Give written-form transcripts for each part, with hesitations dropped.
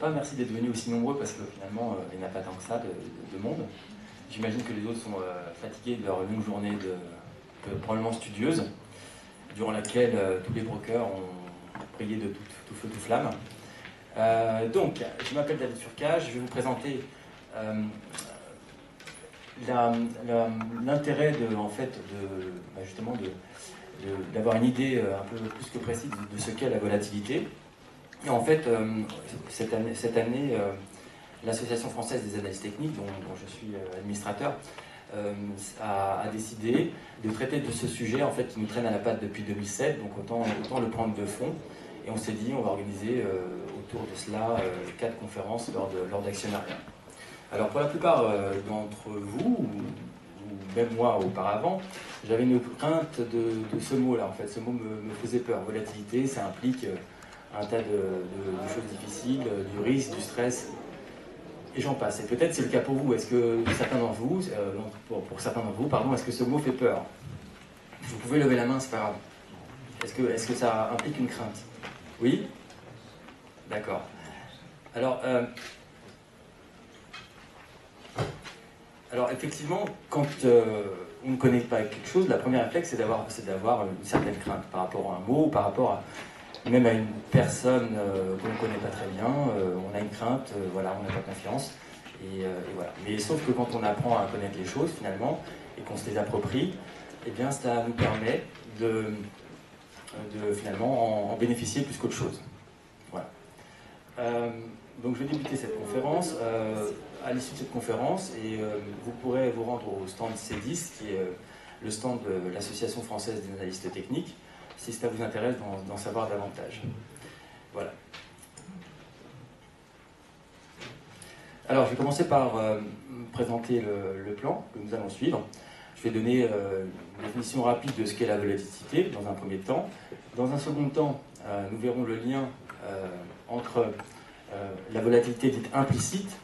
pas, merci d'être venus aussi nombreux parce que finalement, il n'y en a pas tant que ça de monde. J'imagine que les autres sont fatigués de leur longue journée probablement studieuse, durant laquelle tous les brokers ont brillé de tout feu, tout flamme. Donc, je m'appelle David Furcage, je vais vous présenter l'intérêt justement d'avoir une idée un peu plus que précise de ce qu'est la volatilité. Et en fait, cette année l'Association française des analystes techniques, dont je suis administrateur, a décidé de traiter de ce sujet en fait, qui nous traîne à la patte depuis 2007, donc autant le prendre de fond. Et on s'est dit, on va organiser autour de cela 4 conférences lors d'actionnariat. Alors pour la plupart d'entre vous, ou même moi auparavant, j'avais une crainte de ce mot-là. En fait, ce mot me faisait peur. Volatilité, ça implique un tas de choses difficiles, du risque, du stress, et j'en passe. Et peut-être c'est le cas pour vous. Est-ce que certains d'entre vous, pour certains d'entre vous, pardon, est-ce que ce mot fait peur? Vous pouvez lever la main, c'est pas grave. Est-ce que ça implique une crainte? Oui? D'accord. Alors effectivement, quand on ne connaît pas quelque chose, la première réflexe c'est d'avoir une certaine crainte par rapport à un mot, par rapport à même à une personne qu'on ne connaît pas très bien, on a une crainte, voilà, on n'a pas confiance, et voilà. Mais sauf que quand on apprend à connaître les choses finalement, et qu'on se les approprie, eh bien ça nous permet de finalement en bénéficier plus qu'autre chose. Voilà. Donc je vais débuter cette conférence. À l'issue de cette conférence, et vous pourrez vous rendre au stand C10, qui est le stand de l'Association française des analystes techniques, si ça vous intéresse d'en savoir davantage. Voilà. Alors, je vais commencer par présenter le plan que nous allons suivre. Je vais donner une définition rapide de ce qu'est la volatilité, dans un premier temps. Dans un second temps, nous verrons le lien entre la volatilité dite implicite,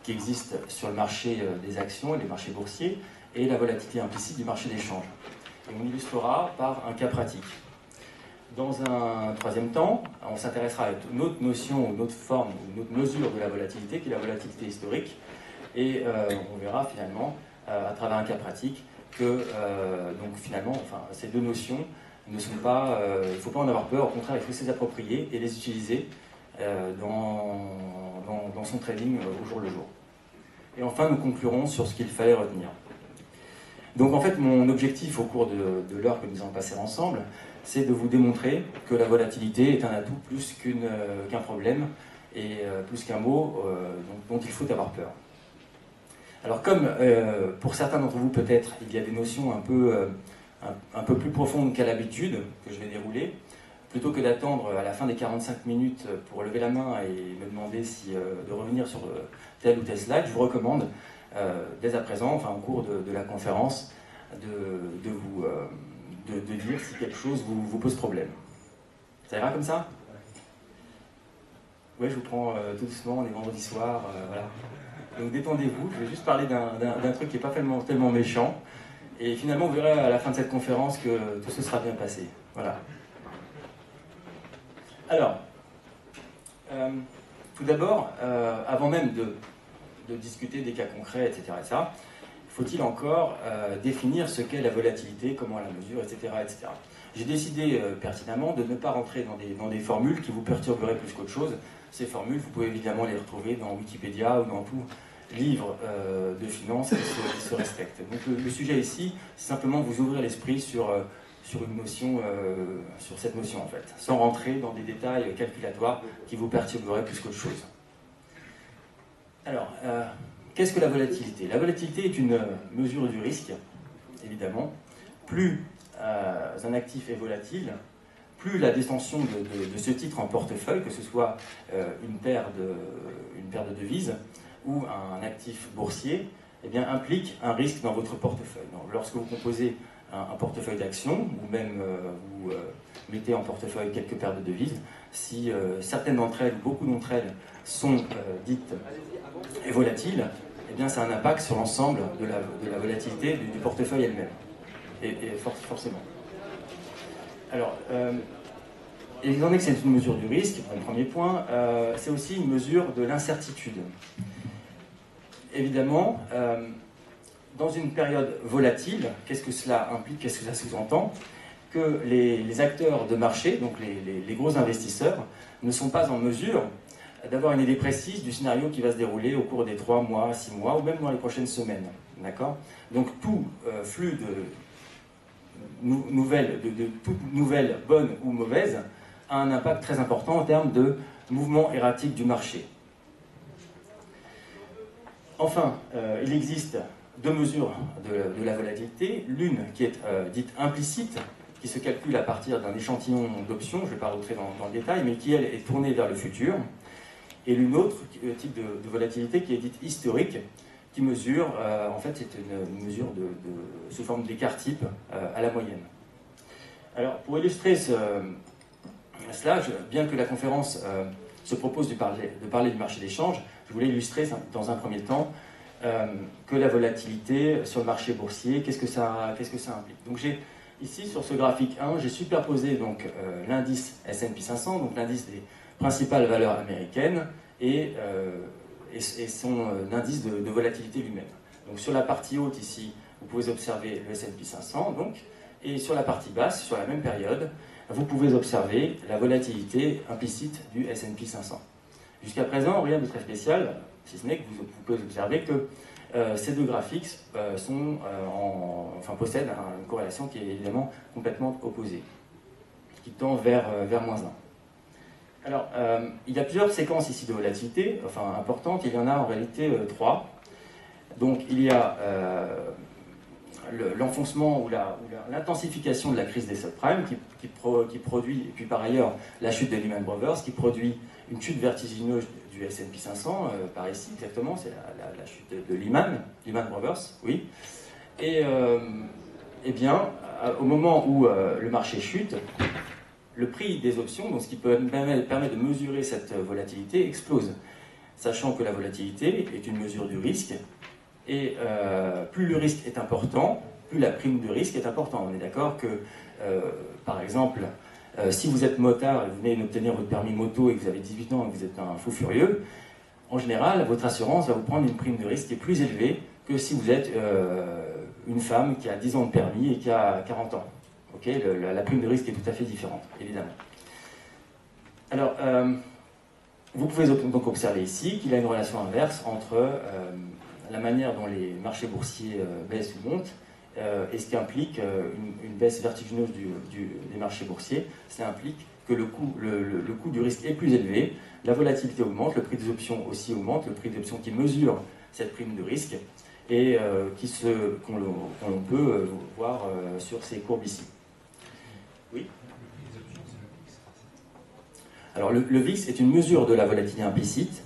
qui existe sur le marché des actions et les marchés boursiers, et la volatilité implicite du marché des changes. Et on illustrera par un cas pratique. Dans un troisième temps, on s'intéressera à une autre notion, une autre forme, une autre mesure de la volatilité, qui est la volatilité historique. Et on verra finalement, à travers un cas pratique, que donc finalement, ces deux notions ne sont pas... il ne faut pas en avoir peur, au contraire, il faut se les approprier et les utiliser dans son trading au jour le jour. Et enfin, nous conclurons sur ce qu'il fallait retenir. Donc en fait, mon objectif au cours de l'heure que nous allons passer ensemble, c'est de vous démontrer que la volatilité est un atout plus qu'un problème et plus qu'un mot dont il faut avoir peur. Alors comme pour certains d'entre vous peut-être, il y a des notions un peu plus profondes qu'à l'habitude que je vais dérouler, plutôt que d'attendre à la fin des 45 minutes pour lever la main et me demander de revenir sur tel ou tel slide, je vous recommande dès à présent, au cours de la conférence, de dire si quelque chose vous pose problème. Ça ira comme ça? Oui, je vous prends tout doucement, on est vendredi soir, voilà. Donc détendez-vous, je vais juste parler d'un truc qui n'est pas tellement méchant, et finalement vous verrez à la fin de cette conférence que tout se sera bien passé. Voilà. Alors, tout d'abord, avant même de discuter des cas concrets, etc., faut-il encore définir ce qu'est la volatilité, comment on la mesure, etc., etc. J'ai décidé pertinemment de ne pas rentrer dans des formules qui vous perturberaient plus qu'autre chose. Ces formules, vous pouvez évidemment les retrouver dans Wikipédia ou dans tout livre de finance qui se respecte. Donc le sujet ici, c'est simplement vous ouvrir l'esprit sur une notion, sur cette notion en fait, sans rentrer dans des détails calculatoires qui vous perturberaient plus qu'autre chose. Alors, qu'est-ce que la volatilité? La volatilité est une mesure du risque, évidemment. Plus un actif est volatile, plus la détention de ce titre en portefeuille, que ce soit une paire de devises ou un actif boursier, eh bien, implique un risque dans votre portefeuille. Donc, lorsque vous composez un portefeuille d'actions, ou même vous mettez en portefeuille quelques paires de devises, si certaines d'entre elles, beaucoup d'entre elles, sont dites volatiles, eh bien ça a un impact sur l'ensemble de la volatilité du portefeuille elle-même. Et forcément. Alors, Et étant donné que c'est une mesure du risque, mon premier point, c'est aussi une mesure de l'incertitude. Évidemment, dans une période volatile, qu'est-ce que cela implique, qu'est-ce que ça sous-entend? Que les acteurs de marché, donc les gros investisseurs, ne sont pas en mesure d'avoir une idée précise du scénario qui va se dérouler au cours des 3 mois, 6 mois, ou même dans les prochaines semaines. D'accord? Donc tout flux de toute nouvelle, bonne ou mauvaise, a un impact très important en termes de mouvement erratique du marché. Enfin, il existe 2 mesures de la volatilité. L'une qui est dite implicite, qui se calcule à partir d'un échantillon d'options, je ne vais pas rentrer dans le détail, mais qui, elle, est tournée vers le futur. Et l'une autre type de volatilité qui est dite historique, qui mesure, en fait, c'est une mesure sous forme d'écart type à la moyenne. Alors, pour illustrer cela, bien que la conférence se propose de parler du marché des changes, je voulais illustrer dans un premier temps que la volatilité sur le marché boursier, qu'est-ce que ça implique. Donc j'ai ici sur ce graphique 1, j'ai superposé donc l'indice S&P 500, donc l'indice des principales valeurs américaines, et son indice de volatilité lui-même. Donc sur la partie haute ici, vous pouvez observer le S&P 500, donc, et sur la partie basse, sur la même période, vous pouvez observer la volatilité implicite du S&P 500. Jusqu'à présent, rien de très spécial, si ce n'est que vous pouvez observer que ces 2 graphiques possèdent une corrélation qui est évidemment complètement opposée, qui tend vers -1. Alors, il y a plusieurs séquences ici de volatilité, importantes, il y en a en réalité 3. Donc, il y a l'enfoncement ou l'intensification de la crise des subprimes qui produit, et puis par ailleurs la chute de Lehman Brothers, qui produit une chute vertigineuse du S&P 500, par ici exactement, c'est la chute de Lehman Brothers, oui. Et eh bien, au moment où le marché chute, le prix des options, donc ce qui permet de mesurer cette volatilité, explose. Sachant que la volatilité est une mesure du risque, et plus le risque est important, plus la prime de risque est importante. On est d'accord que, par exemple, si vous êtes motard et vous venez d'obtenir votre permis moto et que vous avez 18 ans et que vous êtes un fou furieux, en général, votre assurance va vous prendre une prime de risque qui est plus élevée que si vous êtes une femme qui a 10 ans de permis et qui a 40 ans. Okay, la prime de risque est tout à fait différente, évidemment. Alors, vous pouvez donc observer ici qu'il y a une relation inverse entre la manière dont les marchés boursiers baissent ou montent et ce qui implique une baisse vertigineuse des marchés boursiers. Cela implique que le coût du risque est plus élevé, la volatilité augmente, le prix des options aussi augmente, le prix des options qui mesure cette prime de risque et qu'on peut voir sur ces courbes ici. Oui. Alors le VIX est une mesure de la volatilité implicite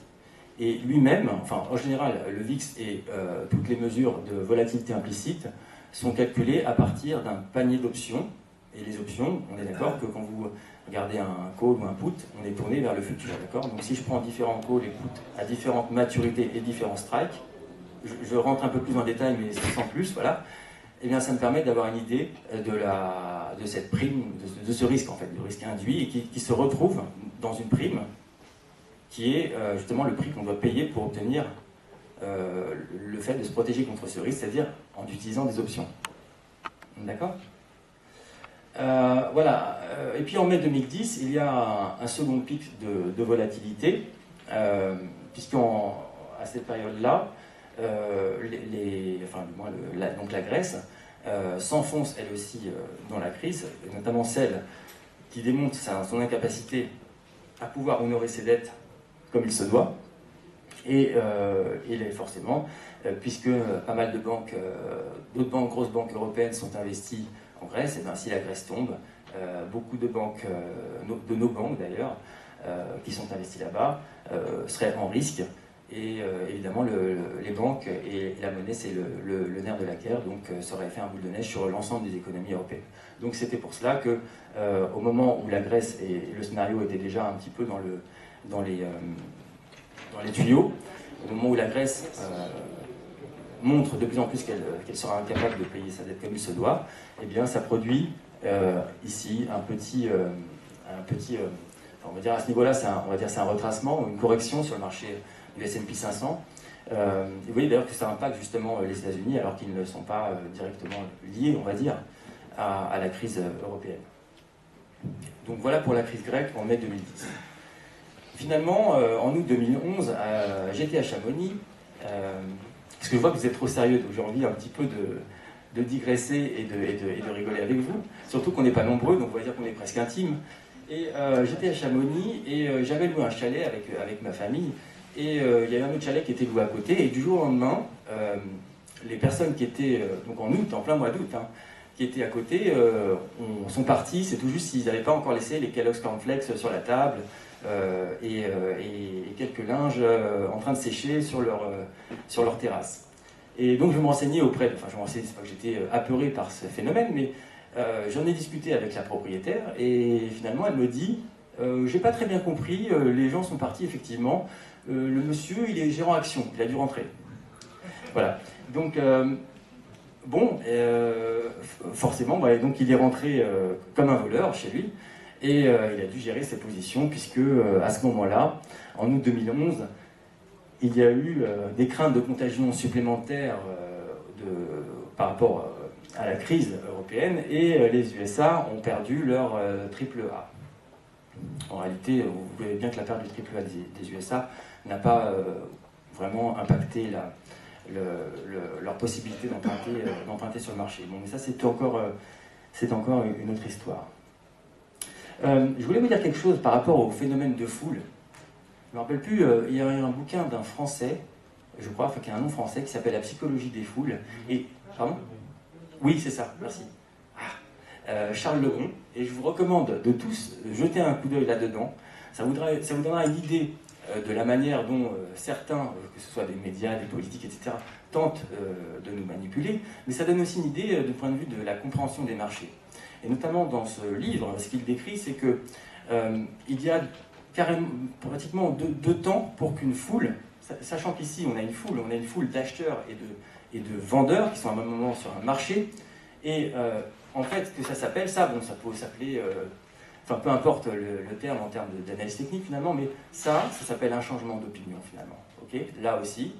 et lui-même, en général, le VIX et toutes les mesures de volatilité implicite sont calculées à partir d'un panier d'options. Et les options, on est d'accord que quand vous regardez un call ou un put, on est tourné vers le futur, d'accord? Donc si je prends différents calls et puts à différentes maturités et différents strikes, je rentre un peu plus en détail, mais sans plus, voilà. Eh bien, ça me permet d'avoir une idée de cette prime, de ce risque, en fait, du risque induit, et qui se retrouve dans une prime qui est justement le prix qu'on doit payer pour obtenir le fait de se protéger contre ce risque, c'est-à-dire en utilisant des options. D'accord? Voilà. Et puis en mai 2010, il y a un second pic de volatilité, puisqu'à cette période-là, donc la Grèce s'enfonce elle aussi dans la crise, notamment celle qui démontre son incapacité à pouvoir honorer ses dettes comme il se doit, et forcément, puisque pas mal de banques, d'autres grosses banques européennes sont investies en Grèce, et bien si la Grèce tombe, beaucoup de banques, de nos banques d'ailleurs, qui sont investies là-bas, seraient en risque. Et évidemment, les banques et la monnaie, c'est le nerf de la guerre, donc ça aurait fait un boule de neige sur l'ensemble des économies européennes. Donc c'était pour cela que, au moment où la Grèce et le scénario était déjà un petit peu dans les tuyaux, au moment où la Grèce montre de plus en plus qu'elle sera incapable de payer sa dette comme il se doit, eh bien ça produit ici un petit un petit, on va dire à ce niveau-là, c'est un retracement, une correction sur le marché du S&P 500. Vous voyez d'ailleurs que ça impacte justement les États-Unis alors qu'ils ne sont pas directement liés, on va dire, à la crise européenne. Donc voilà pour la crise grecque en mai 2010. Finalement, en août 2011, j'étais à Chamonix, parce que je vois que vous êtes trop sérieux, donc j'ai envie un petit peu de digresser et de rigoler avec vous, surtout qu'on n'est pas nombreux, donc on va dire qu'on est presque intime. Et j'étais à Chamonix et j'avais loué un chalet avec ma famille, et il y avait un autre chalet qui était loué à côté, et du jour au lendemain, les personnes qui étaient, donc en août, en plein mois d'août, hein, qui étaient à côté, sont partis, c'est tout juste s'ils n'avaient pas encore laissé les Kellogg's Cornflakes sur la table, et quelques linges en train de sécher sur leur terrasse. Et donc je me renseignais c'est pas que j'étais apeuré par ce phénomène, mais j'en ai discuté avec la propriétaire, et finalement elle me dit, j'ai pas très bien compris, les gens sont partis effectivement, le monsieur il est gérant action, il a dû rentrer. Voilà, donc forcément, donc il est rentré comme un voleur chez lui, et il a dû gérer ses positions, puisque à ce moment-là, en août 2011, il y a eu des craintes de contagion supplémentaires par rapport à la crise européenne, et les USA ont perdu leur triple A. En réalité, vous voyez bien que la perte du triple A des USA n'a pas vraiment impacté leur possibilité d'emprunter sur le marché. Bon, mais ça, c'est encore une autre histoire. Je voulais vous dire quelque chose par rapport au phénomène de foule. Je ne me rappelle plus, il y a un bouquin d'un Français, je crois, qui a un nom français, qui s'appelle La psychologie des foules. Et, pardon ? Oui, c'est ça, merci. Charles Lebon, et je vous recommande de tous jeter un coup d'œil là-dedans. Ça vous donnera une idée de la manière dont certains, que ce soit des médias, des politiques, etc., tentent de nous manipuler, mais ça donne aussi une idée du point de vue de la compréhension des marchés. Et notamment dans ce livre, ce qu'il décrit, c'est que il y a pratiquement deux temps pour qu'une foule, sachant qu'ici on a une foule d'acheteurs et de vendeurs qui sont à un même moment sur un marché, et en fait, ce que ça s'appelle, ça peut s'appeler, peu importe le terme en termes d'analyse technique finalement, mais ça s'appelle un changement d'opinion finalement. Okay, là aussi,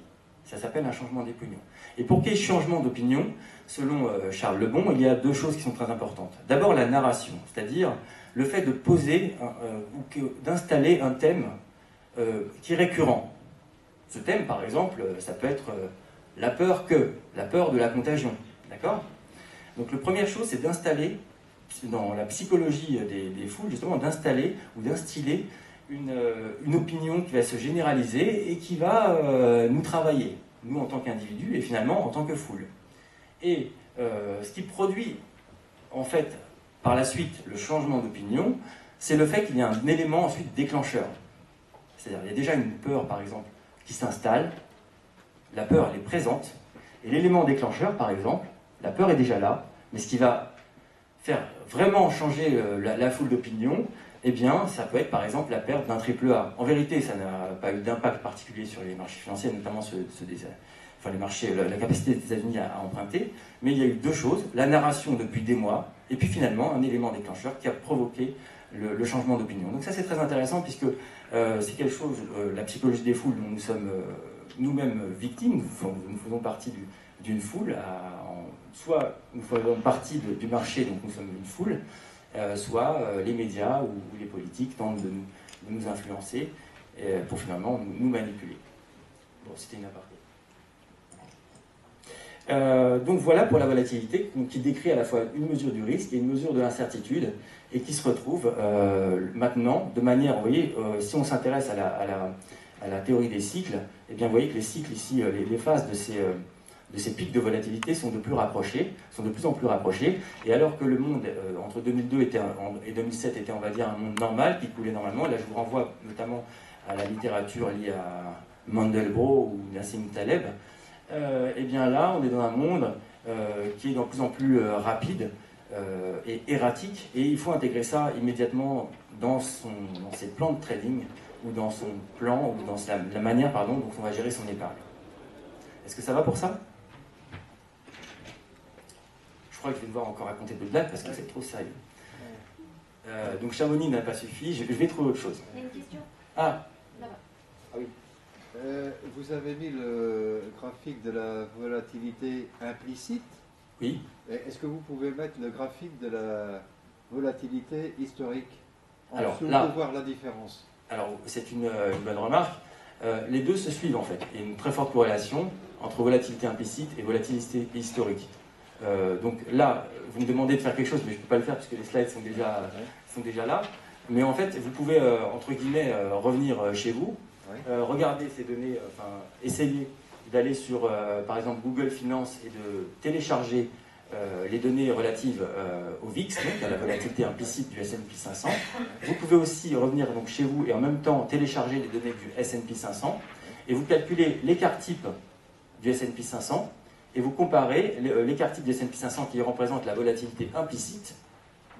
ça s'appelle un changement d'opinion. Et pour qu'il y ait changement d'opinion, selon Charles Lebon, il y a deux choses qui sont très importantes. D'abord la narration, c'est-à-dire le fait de poser ou d'installer un thème qui est récurrent. Ce thème, par exemple, ça peut être la peur de la contagion. D'accord ? Donc la première chose, c'est d'installer, dans la psychologie des foules, justement, d'installer ou d'instiller une opinion qui va se généraliser et qui va nous travailler, nous en tant qu'individus et finalement en tant que foule. Et ce qui produit, en fait, par la suite, le changement d'opinion, c'est le fait qu'il y a un élément ensuite déclencheur. C'est-à-dire, il y a déjà une peur, par exemple, qui s'installe, la peur, elle est présente, et l'élément déclencheur, par exemple, la peur est déjà là, mais ce qui va faire vraiment changer la foule d'opinion, eh bien, ça peut être par exemple la perte d'un triple A. En vérité, ça n'a pas eu d'impact particulier sur les marchés financiers, notamment les marchés, la capacité des États-Unis à emprunter, mais il y a eu deux choses, la narration depuis des mois, et puis finalement un élément déclencheur qui a provoqué le changement d'opinion. Donc ça c'est très intéressant puisque c'est quelque chose, la psychologie des foules dont nous sommes nous-mêmes victimes, nous faisons partie d'une foule, soit nous faisons partie du marché, donc nous sommes une foule, soit les médias ou les politiques tentent de nous influencer pour finalement nous manipuler. Bon, c'était une aparté. Donc voilà pour la volatilité qui décrit à la fois une mesure du risque et une mesure de l'incertitude et qui se retrouve maintenant de manière, vous voyez, si on s'intéresse à la théorie des cycles, eh bien vous voyez que les cycles ici, les phases de ces pics de volatilité sont de plus en plus rapprochés, et alors que le monde entre 2002 et 2007 était, on va dire, un monde normal qui coulait normalement, là je vous renvoie notamment à la littérature liée à Mandelbrot ou Nassim Taleb. Et bien là, on est dans un monde qui est de plus en plus rapide et erratique, et il faut intégrer ça immédiatement dans ses plans de trading, ou dans son plan, ou dans la manière dont on va gérer son épargne. Est-ce que ça va pour ça ? Je crois que je vais devoir encore raconter de blagues parce que c'est trop sérieux. Donc Chamonix n'a pas suffi, je vais trouver autre chose. Il y a une question Ah, là-bas. ah oui. Vous avez mis le graphique de la volatilité implicite. Oui. Est-ce que vous pouvez mettre le graphique de la volatilité historique en Alors, dessous là, pour voir la différence? Alors, c'est une bonne remarque. Les deux se suivent en fait. Il y a une très forte corrélation entre volatilité implicite et volatilité historique. Donc là, vous me demandez de faire quelque chose, mais je ne peux pas le faire puisque les slides sont déjà là. Mais en fait, vous pouvez, entre guillemets, revenir chez vous, regarder ces données, essayer d'aller sur, par exemple, Google Finance et de télécharger les données relatives au VIX, donc à la volatilité implicite du S&P 500. Vous pouvez aussi revenir donc chez vous et en même temps télécharger les données du S&P 500 et vous calculez l'écart type du S&P 500 et vous comparez l'écart type du S&P 500 qui représente la volatilité implicite,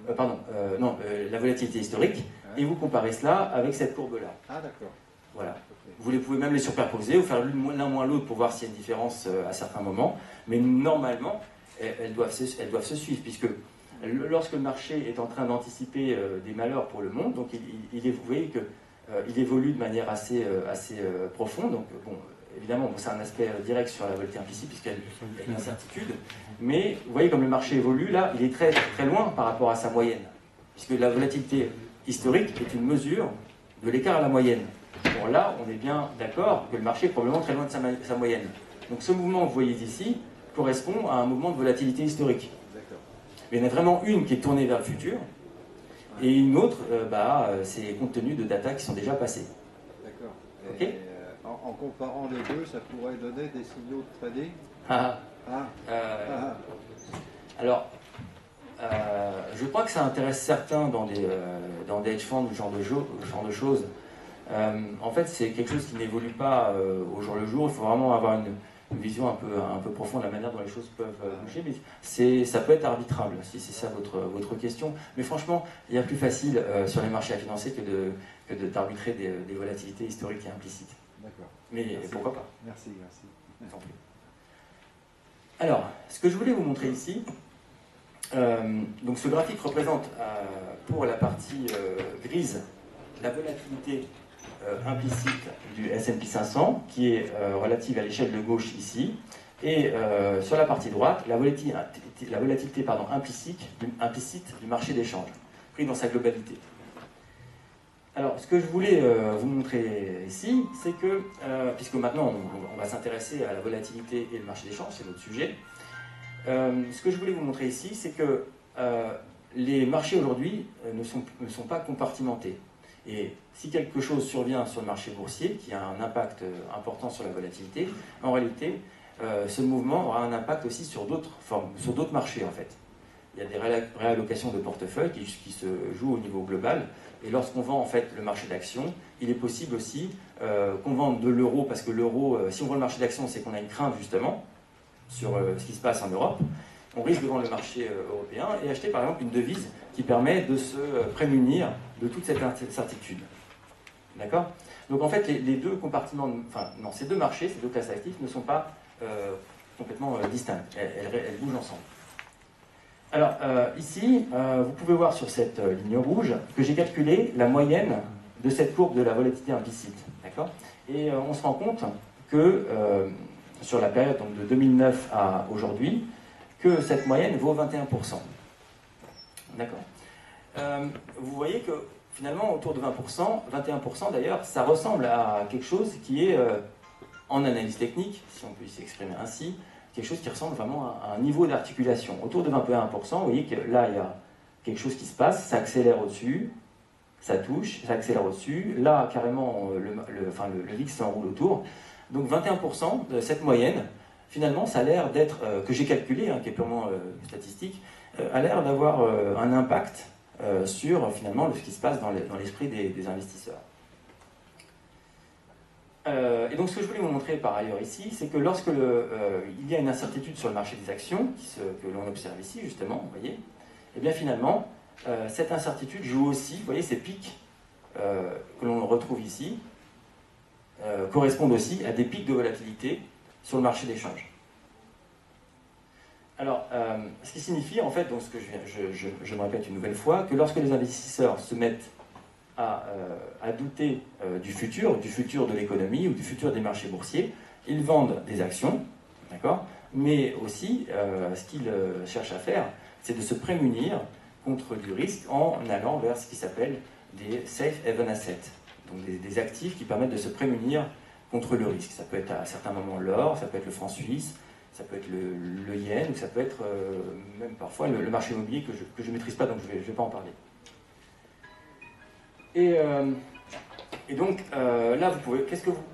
la volatilité historique, et vous comparez cela avec cette courbe-là. Ah d'accord. Voilà. Okay. Vous pouvez même les superposer ou faire l'un moins l'autre pour voir s'il y a une différence à certains moments, mais normalement, elles doivent se suivre, puisque lorsque le marché est en train d'anticiper des malheurs pour le monde, donc vous voyez qu'il évolue de manière assez profonde. Donc, bon, évidemment, c'est un aspect direct sur la volatilité implicite, puisqu'il y a une incertitude. Mais vous voyez comme le marché évolue, là, il est très, très loin par rapport à sa moyenne, puisque la volatilité historique est une mesure de l'écart à la moyenne. Bon, là, on est bien d'accord que le marché est probablement très loin de sa moyenne. Donc ce mouvement que vous voyez ici correspond à un mouvement de volatilité historique. Mais il y en a vraiment une qui est tournée vers le futur, et une autre, c'est compte tenu de data qui sont déjà passées. D'accord. Okay. En comparant les deux, ça pourrait donner des signaux de trading. Alors, je crois que ça intéresse certains dans des hedge funds, ce genre de choses. En fait, c'est quelque chose qui n'évolue pas au jour le jour. Il faut vraiment avoir une vision un peu profonde de la manière dont les choses peuvent bouger. Mais ça peut être arbitrable, si c'est ça votre question. Mais franchement, il y a plus facile sur les marchés à financer que d'arbitrer des volatilités historiques et implicites. D'accord. Mais merci. Pourquoi pas? Merci. Alors, ce que je voulais vous montrer ici, donc ce graphique représente pour la partie grise la volatilité implicite du S&P 500 qui est relative à l'échelle de gauche ici, et sur la partie droite la volatilité implicite du marché d'échange pris dans sa globalité. Alors ce que je voulais vous montrer ici, c'est que puisque maintenant on va s'intéresser à la volatilité et le marché d'échange, c'est notre sujet, ce que je voulais vous montrer ici, c'est que les marchés aujourd'hui ne sont pas compartimentés. Et si quelque chose survient sur le marché boursier, qui a un impact important sur la volatilité, en réalité, ce mouvement aura un impact aussi sur d'autres marchés en fait. Il y a des réallocations de portefeuille qui se jouent au niveau global. Et lorsqu'on vend en fait le marché d'actions, il est possible aussi qu'on vende de l'euro, parce que l'euro, si on vend le marché d'actions, c'est qu'on a une crainte justement sur ce qui se passe en Europe. On risque de vendre le marché européen et acheter par exemple une devise qui permet de se prémunir de toute cette incertitude. D'accord? Donc en fait, les deux compartiments, ces deux marchés, ces deux classes d'actifs ne sont pas complètement distinctes. Elles bougent ensemble. Alors ici, vous pouvez voir sur cette ligne rouge que j'ai calculé la moyenne de cette courbe de la volatilité implicite. D'accord? Et on se rend compte que sur la période donc, de 2009 à aujourd'hui, que cette moyenne vaut 21%. D'accord. Vous voyez que finalement, autour de 20%, 21% d'ailleurs, ça ressemble à quelque chose qui est, en analyse technique, si on peut s'exprimer ainsi, quelque chose qui ressemble vraiment à un niveau d'articulation. Autour de 21%, vous voyez que là, il y a quelque chose qui se passe, ça accélère au-dessus, ça touche, ça accélère au-dessus, là, carrément, le VIX s'enroule autour. Donc 21% de cette moyenne, finalement, ça a l'air d'être, que j'ai calculé, qui est purement statistique, a l'air d'avoir un impact sur, finalement, ce qui se passe dans l'esprit des investisseurs. Et donc ce que je voulais vous montrer par ailleurs ici, c'est que lorsque il y a une incertitude sur le marché des actions, que l'on observe ici justement, vous voyez, et bien finalement, cette incertitude joue aussi, vous voyez, ces pics que l'on retrouve ici, correspondent aussi à des pics de volatilité sur le marché d'échange. Alors, ce qui signifie, en fait, donc ce que je me répète une nouvelle fois, que lorsque les investisseurs se mettent à douter du futur de l'économie ou du futur des marchés boursiers, ils vendent des actions, d'accord? Mais aussi, ce qu'ils cherchent à faire, c'est de se prémunir contre du risque en allant vers ce qui s'appelle des safe haven assets, donc des actifs qui permettent de se prémunir contre le risque. Ça peut être à certains moments l'or, ça peut être le franc suisse, ça peut être le yen, ou ça peut être même parfois le marché immobilier que je ne maîtrise pas, donc je ne vais pas en parler. Et donc, là, vous pouvez,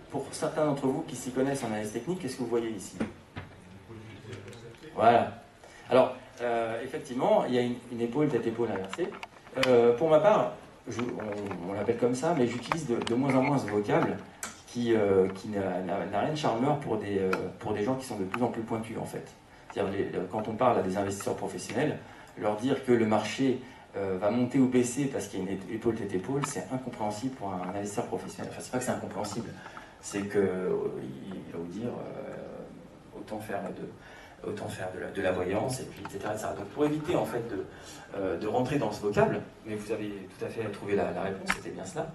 pour certains d'entre vous qui s'y connaissent en analyse technique, qu'est-ce que vous voyez ici? Voilà. Alors, effectivement, il y a une épaule, tête-épaule inversée. Pour ma part, on l'appelle comme ça, mais j'utilise de moins en moins ce vocable qui n'a rien de charmeur pour des gens qui sont de plus en plus pointus, en fait. C'est-à-dire, quand on parle à des investisseurs professionnels, leur dire que le marché va monter ou baisser parce qu'il y a une épaule tête-épaule, c'est incompréhensible pour un investisseur professionnel. Enfin, c'est pas que c'est incompréhensible, c'est qu'il va vous dire autant faire de la voyance, et puis, etc., etc. Donc pour éviter en fait de rentrer dans ce vocable, mais vous avez tout à fait trouvé la réponse, c'était bien cela,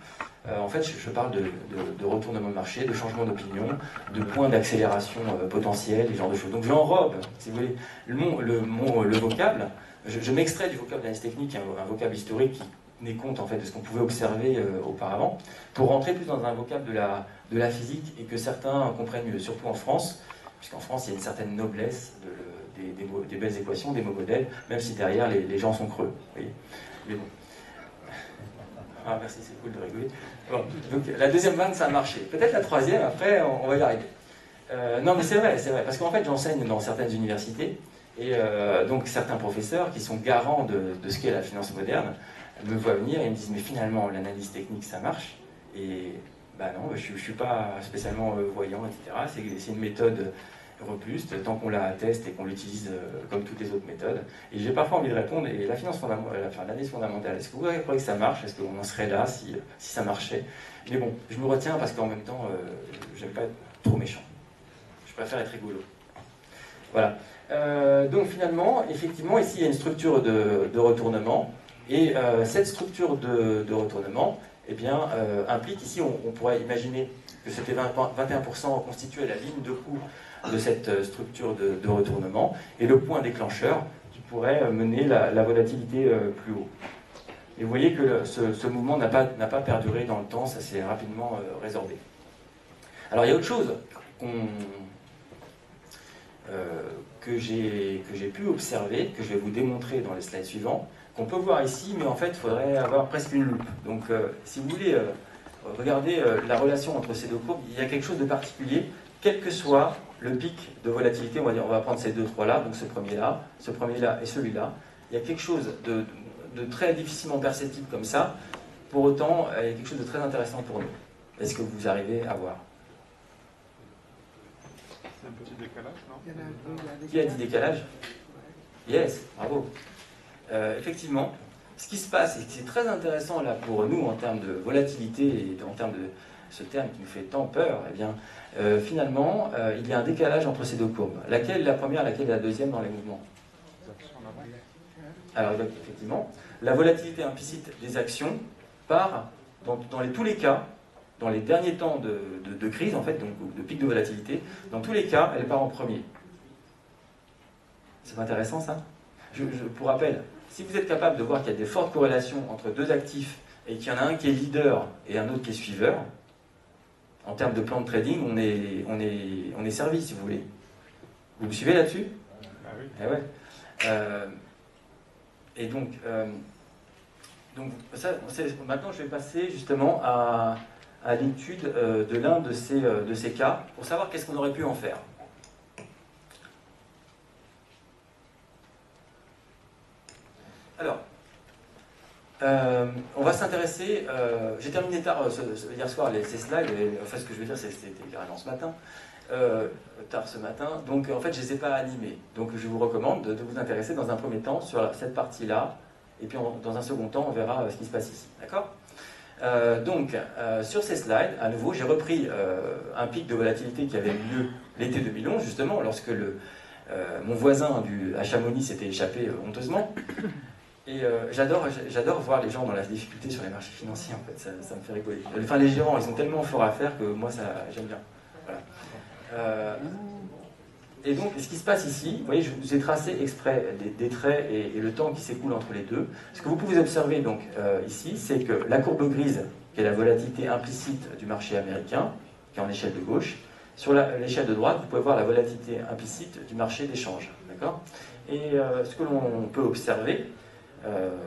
en fait je parle de retournement de marché, de changement d'opinion, de points d'accélération potentiels, des genres de choses. Donc j'enrobe, si vous voulez, le vocable, je m'extrais du vocable d'analyse technique, un vocable historique qui tenait compte en fait de ce qu'on pouvait observer auparavant, pour rentrer plus dans un vocable de la physique et que certains comprennent mieux, surtout en France, puisqu'en France, il y a une certaine noblesse des belles équations, des beaux modèles, même si derrière, les gens sont creux. Vous voyez. Mais bon. Ah, merci, c'est cool de rigoler. Bon, donc, la deuxième vanne, ça a marché. Peut-être la troisième, après, on va y arriver. Non, mais c'est vrai, parce qu'en fait, j'enseigne dans certaines universités, et donc certains professeurs qui sont garants de ce qu'est la finance moderne me voient venir et me disent, mais finalement, l'analyse technique, ça marche. Et bah non, je ne suis pas spécialement voyant, etc. C'est une méthode robuste, tant qu'on la teste et qu'on l'utilise comme toutes les autres méthodes. Et j'ai parfois envie de répondre, et l'analyse fondamentale, est-ce que vous croyez que ça marche? Est-ce qu'on en serait là si ça marchait? Mais bon, je me retiens parce qu'en même temps, j'aime pas être trop méchant. Je préfère être rigolo. Voilà. Donc finalement, effectivement, ici il y a une structure de retournement, et cette structure de retournement, eh bien, implique ici, on pourrait imaginer que c'était 21% constituait la ligne de coût de cette structure de retournement, et le point déclencheur qui pourrait mener la volatilité plus haut. Et vous voyez que ce mouvement n'a pas perduré dans le temps, ça s'est rapidement résorbé. Alors il y a autre chose que j'ai pu observer, que je vais vous démontrer dans les slides suivants, qu'on peut voir ici, mais en fait, il faudrait avoir presque une loupe. Donc, si vous voulez regarder la relation entre ces deux courbes, il y a quelque chose de particulier, quel que soit le pic de volatilité, on va prendre ces deux, trois-là, donc ce premier-là et celui-là, il y a quelque chose de très difficilement perceptible comme ça, pour autant, il y a quelque chose de très intéressant pour nous. Est-ce que vous arrivez à voir? C'est un petit décalage, non? Qui a dit décalage? Yes, bravo. Effectivement, ce qui se passe, et c'est très intéressant là pour nous en termes de volatilité et en termes de ce terme qui nous fait tant peur, eh bien, finalement, il y a un décalage entre ces deux courbes. Laquelle la première, laquelle la deuxième dans les mouvements? Alors, effectivement, la volatilité implicite des actions part, dans tous les cas, dans les derniers temps de crise, en fait, donc de pic de volatilité, dans tous les cas, elle part en premier. C'est intéressant, ça? Pour rappel, si vous êtes capable de voir qu'il y a des fortes corrélations entre deux actifs et qu'il y en a un qui est leader et un autre qui est suiveur, en termes de plan de trading, on est servi, si vous voulez. Vous me suivez là-dessus? Ah oui. Eh ouais. Et donc ça, maintenant, je vais passer justement à l'étude de l'un de ces cas pour savoir qu'est-ce qu'on aurait pu en faire. Alors, on va s'intéresser. J'ai terminé tard hier soir ces slides. Enfin, ce que je veux dire, c'était carrément ce matin. Tard ce matin. Donc, en fait, je ne les ai pas animés. Donc, je vous recommande de vous intéresser dans un premier temps sur cette partie-là. Et puis, dans un second temps, on verra ce qui se passe ici. D'accord? Sur ces slides, à nouveau, j'ai repris un pic de volatilité qui avait eu lieu l'été 2011, justement, lorsque Mon voisin à Chamonix s'était échappé honteusement. Et j'adore voir les gens dans la difficulté sur les marchés financiers, en fait, ça me fait rigoler. Enfin, les gérants, ils ont tellement fort à faire que moi, j'aime bien. Voilà. Et donc, ce qui se passe ici, vous voyez, je vous ai tracé exprès des traits et le temps qui s'écoule entre les deux. Ce que vous pouvez observer donc, ici, c'est que la courbe grise, qui est la volatilité implicite du marché américain, qui est en échelle de gauche, sur l'échelle de droite, vous pouvez voir la volatilité implicite du marché d'échange. D'accord ? Et ce que l'on peut observer,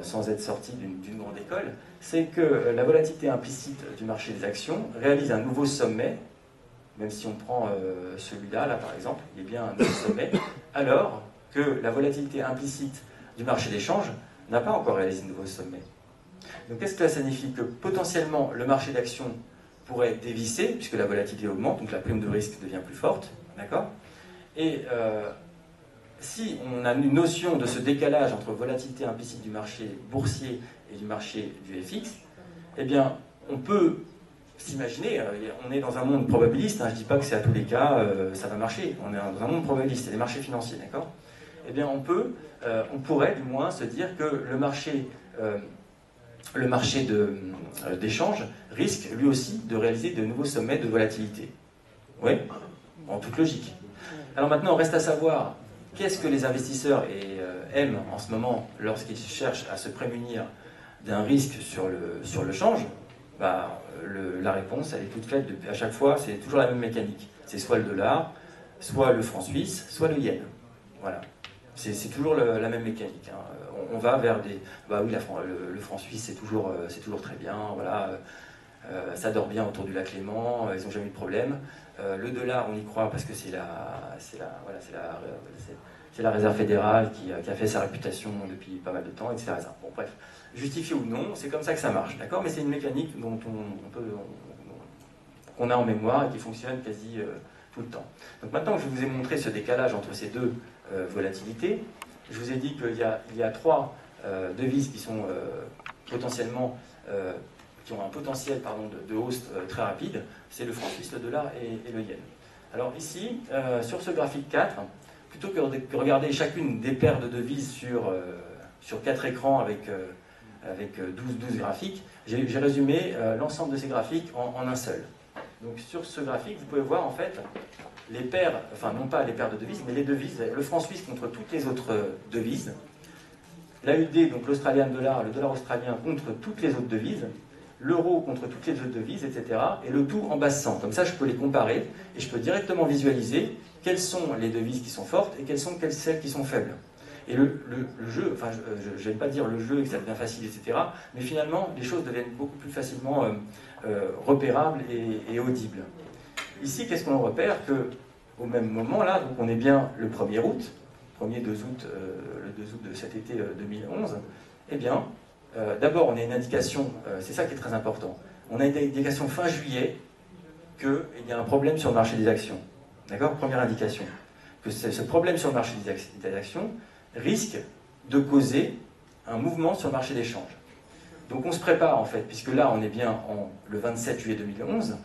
sans être sorti d'une grande école, c'est que la volatilité implicite du marché des actions réalise un nouveau sommet, même si on prend celui-là, là par exemple, il est bien un nouveau sommet, alors que la volatilité implicite du marché d'échange n'a pas encore réalisé de nouveau sommet. Donc qu'est-ce que ça signifie? Que potentiellement le marché d'actions pourrait dévisser, puisque la volatilité augmente, donc la prime de risque devient plus forte, d'accord? Et si on a une notion de ce décalage entre volatilité implicite du marché boursier et du marché du FX, eh bien, on peut s'imaginer, on est dans un monde probabiliste, hein, je ne dis pas que c'est à tous les cas, ça va marcher, on est dans un monde probabiliste, c'est des marchés financiers, d'accord? Eh bien, on pourrait du moins se dire que le marché d'échange risque lui aussi de réaliser de nouveaux sommets de volatilité. Oui, en toute logique. Alors maintenant, reste à savoir qu'est-ce que les investisseurs aiment en ce moment lorsqu'ils cherchent à se prémunir d'un risque sur le change. Bah, la réponse, elle est toute faite à chaque fois, c'est toujours la même mécanique. C'est soit le dollar, soit le franc suisse, soit le yen. Voilà. C'est toujours la même mécanique. Hein. On va vers des... Bah oui, le franc suisse, c'est toujours très bien. Voilà. Ça dort bien autour du lac Léman, ils n'ont jamais eu de problème. Le dollar, on y croit parce que c'est la réserve fédérale qui a fait sa réputation depuis pas mal de temps, etc. Bon, bref, justifié ou non, c'est comme ça que ça marche, d'accord? Mais c'est une mécanique qu'on a en mémoire et qui fonctionne quasi tout le temps. Donc maintenant que je vous ai montré ce décalage entre ces deux volatilités, je vous ai dit qu'il y a trois devises qui sont potentiellement... qui ont un potentiel de hausse très rapide, c'est le franc suisse, le dollar et le yen. Alors ici, sur ce graphique 4, plutôt que de regarder chacune des paires de devises sur 4 écrans avec 12 graphiques, j'ai résumé l'ensemble de ces graphiques en un seul. Donc sur ce graphique, vous pouvez voir en fait les paires, enfin non pas les paires de devises, mais les devises, le franc suisse contre toutes les autres devises, l'AUD, donc l'Australian dollar, le dollar australien contre toutes les autres devises, l'euro contre toutes les autres devises, etc. Et le tout en basse-cent. Comme ça, je peux les comparer et je peux directement visualiser quelles sont les devises qui sont fortes et quelles sont celles qui sont faibles. Et le jeu, enfin, je n'aime pas dire le jeu et que ça devient facile, etc. Mais finalement, les choses deviennent beaucoup plus facilement repérables et audibles. Ici, qu'est-ce qu'on repère? Qu'au même moment, là, donc on est bien le 1er août, le 2 août de cet été 2011, eh bien, d'abord, on a une indication, c'est ça qui est très important, on a une indication fin juillet qu'il y a un problème sur le marché des actions. D'accord? Première indication. Que ce problème sur le marché des actions risque de causer un mouvement sur le marché des changes. Donc on se prépare en fait, puisque là on est bien le 27 juillet 2011,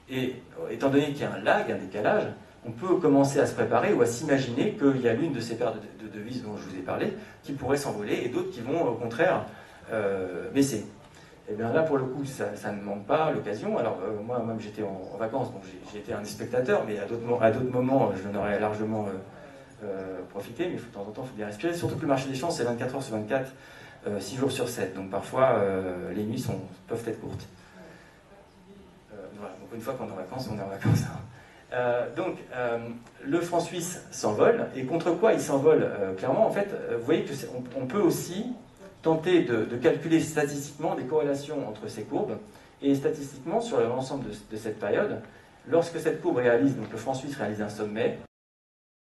et étant donné qu'il y a un lag, un décalage, on peut commencer à se préparer ou à s'imaginer qu'il y a l'une de ces paires de devises dont je vous ai parlé qui pourrait s'envoler et d'autres qui vont au contraire baisser. Et bien là pour le coup ça ne manque pas l'occasion. Alors moi-même j'étais en vacances, donc j'ai été un des spectateurs, mais à d'autres moments j'en aurais largement profité, mais de temps en temps il faut bien respirer, surtout que le marché des changes c'est 24 heures sur 24, 6 jours sur 7, donc parfois les nuits peuvent être courtes. Voilà, donc une fois qu'on est en vacances, on est en vacances. Donc le franc suisse s'envole, et contre quoi il s'envole clairement? En fait, vous voyez qu'on peut aussi tenter de calculer statistiquement des corrélations entre ces courbes, et statistiquement sur l'ensemble de cette période, lorsque cette courbe réalise, donc le franc suisse réalise un sommet,